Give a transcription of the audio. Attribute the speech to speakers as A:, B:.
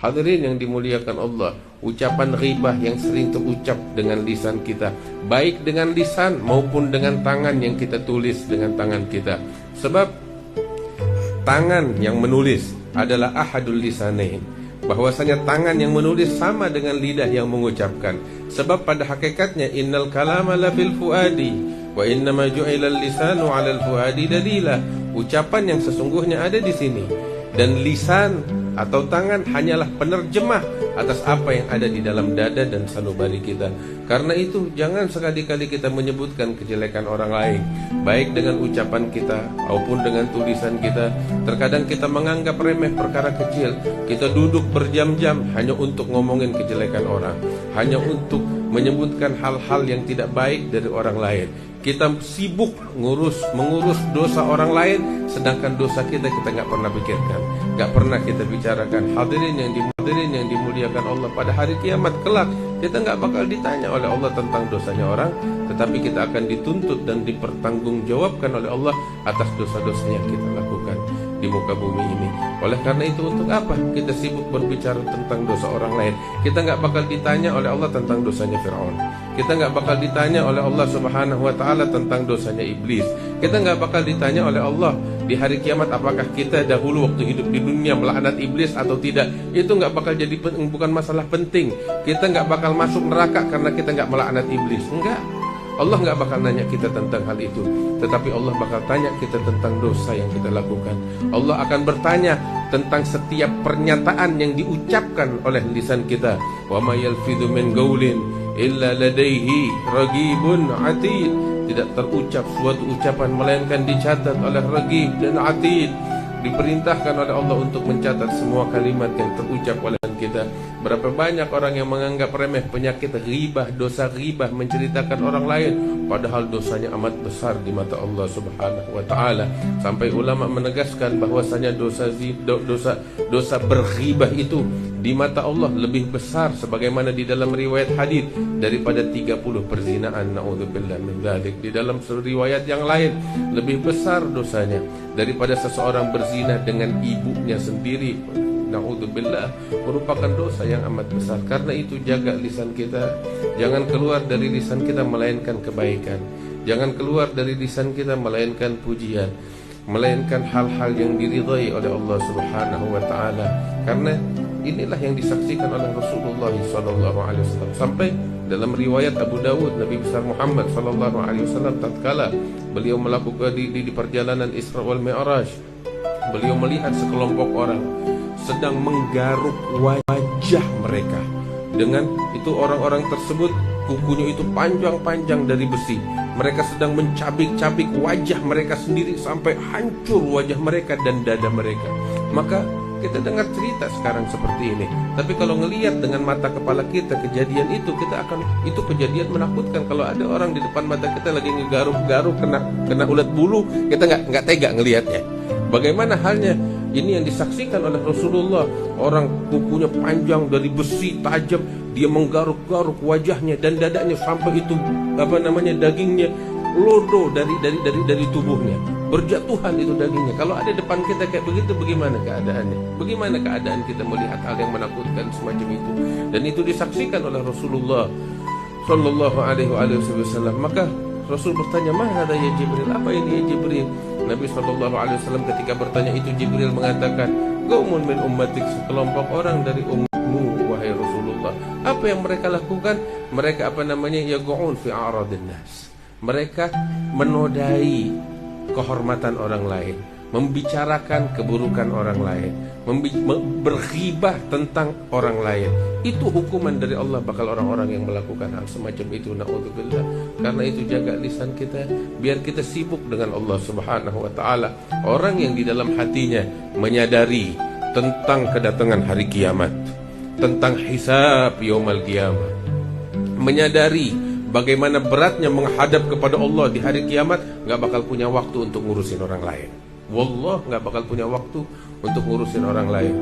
A: Hadirin yang dimuliakan Allah, ucapan ghibah yang sering terucap dengan lisan kita, baik dengan lisan maupun dengan tangan yang kita tulis dengan tangan kita. Sebab tangan yang menulis adalah ahadul lisanain, bahwasanya tangan yang menulis sama dengan lidah yang mengucapkan. Sebab pada hakikatnya innal kalama la fil fuadi wa innama ju'ilal lisanu 'alal fuadi dalila. Ucapan yang sesungguhnya ada di sini, dan lisan atau tangan hanyalah penerjemah atas apa yang ada di dalam dada dan sanubari kita. Karena itu jangan sekali-kali kita menyebutkan kejelekan orang lain, baik dengan ucapan kita maupun dengan tulisan kita. Terkadang kita menganggap remeh perkara kecil, kita duduk berjam-jam hanya untuk ngomongin kejelekan orang, hanya untuk menyebutkan hal-hal yang tidak baik dari orang lain. Kita sibuk mengurus dosa orang lain, sedangkan dosa kita nggak pernah pikirkan, nggak pernah kita bicarakan. Hadirin yang dimuliakan Allah, pada hari kiamat kelak kita nggak bakal ditanya oleh Allah tentang dosanya orang, tetapi kita akan dituntut dan dipertanggungjawabkan oleh Allah atas dosa-dosa yang kita lakukan di muka bumi ini. Oleh karena itu, untuk apa kita sibuk berbicara tentang dosa orang lain? Kita nggak bakal ditanya oleh Allah tentang dosanya Fir'aun. Kita nggak bakal ditanya oleh Allah Subhanahu wa Ta'ala tentang dosanya iblis. Kita nggak bakal ditanya oleh Allah di hari kiamat apakah kita dahulu waktu hidup di dunia melaknat iblis atau tidak. Itu nggak bakal jadi bukan masalah penting. Kita nggak bakal masuk neraka karena kita nggak melaknat iblis. Enggak. Allah nggak bakal nanya kita tentang hal itu, tetapi Allah bakal tanya kita tentang dosa yang kita lakukan. Allah akan bertanya tentang setiap pernyataan yang diucapkan oleh lisan kita. Wa ma yalfidhu min qaulin illa ladaihi raqibun atid. Tidak terucap suatu ucapan melainkan dicatat oleh raqib dan atid. Diperintahkan oleh Allah untuk mencatat semua kalimat yang terucap oleh kita. Berapa banyak orang yang menganggap remeh penyakit ghibah, dosa ghibah, menceritakan orang lain, padahal dosanya amat besar di mata Allah Subhanahu wa Ta'ala. Sampai ulama menegaskan bahwasanya dosa berghibah itu di mata Allah lebih besar, sebagaimana di dalam riwayat hadis, daripada 30 perzinaan. Naudzubillah min dzalik. Di dalam riwayat yang lain, lebih besar dosanya daripada seseorang berzina dengan ibunya sendiri. Naudzubillah, merupakan dosa yang amat besar. Karena itu jaga lisan kita, jangan keluar dari lisan kita melainkan kebaikan, jangan keluar dari lisan kita melainkan pujian, melainkan hal-hal yang diridhai oleh Allah Subhanahu wa Ta'ala. Karena inilah yang disaksikan oleh Rasulullah SAW. Sampai dalam riwayat Abu Dawud, Nabi besar Muhammad SAW tatkala beliau melakukan di perjalanan Isra wal Mi'raj, beliau melihat sekelompok orang sedang menggaruk wajah mereka. Dengan itu orang-orang tersebut kukunya itu panjang-panjang dari besi. Mereka sedang mencabik-cabik wajah mereka sendiri sampai hancur wajah mereka dan dada mereka. Maka kita dengar cerita sekarang seperti ini, tapi kalau ngelihat dengan mata kepala kita kejadian itu, itu kejadian menakutkan. Kalau ada orang di depan mata kita lagi ngegaruk-garuk kena ulat bulu, kita nggak tega ngelihatnya. Bagaimana halnya ini yang disaksikan oleh Rasulullah, orang kukunya panjang dari besi tajam, dia menggaruk-garuk wajahnya dan dadanya sampai itu dagingnya lodo dari tubuhnya, berjatuhan itu dagingnya. Kalau ada depan kita kayak begitu, bagaimana keadaannya? Bagaimana keadaan kita melihat hal yang menakutkan semacam itu? Dan itu disaksikan oleh Rasulullah Sallallahu Alaihi Wasallam. Maka Rasul bertanya, "Mana ada ya Jibril? Apa ini ya Jibril?" Nabi Sallallahu Alaihi Wasallam ketika bertanya itu, Jibril mengatakan, "Qaumun min ummatik," sekelompok orang dari umatmu wahai Rasulullah. Apa yang mereka lakukan? Mereka yaq'un fi a'radin nas. Mereka menodai kehormatan orang lain, membicarakan keburukan orang lain, berghibah tentang orang lain. Itu hukuman dari Allah bakal orang-orang yang melakukan hal semacam itu. Naudzubillah. Karena itu jaga lisan kita, biar kita sibuk dengan Allah Subhanahu wa Ta'ala. Orang yang di dalam hatinya menyadari tentang kedatangan hari kiamat, tentang hisab yaumul qiyamah, menyadari bagaimana beratnya menghadap kepada Allah di hari kiamat, gak bakal punya waktu untuk ngurusin orang lain. Wallah, gak bakal punya waktu untuk ngurusin orang lain.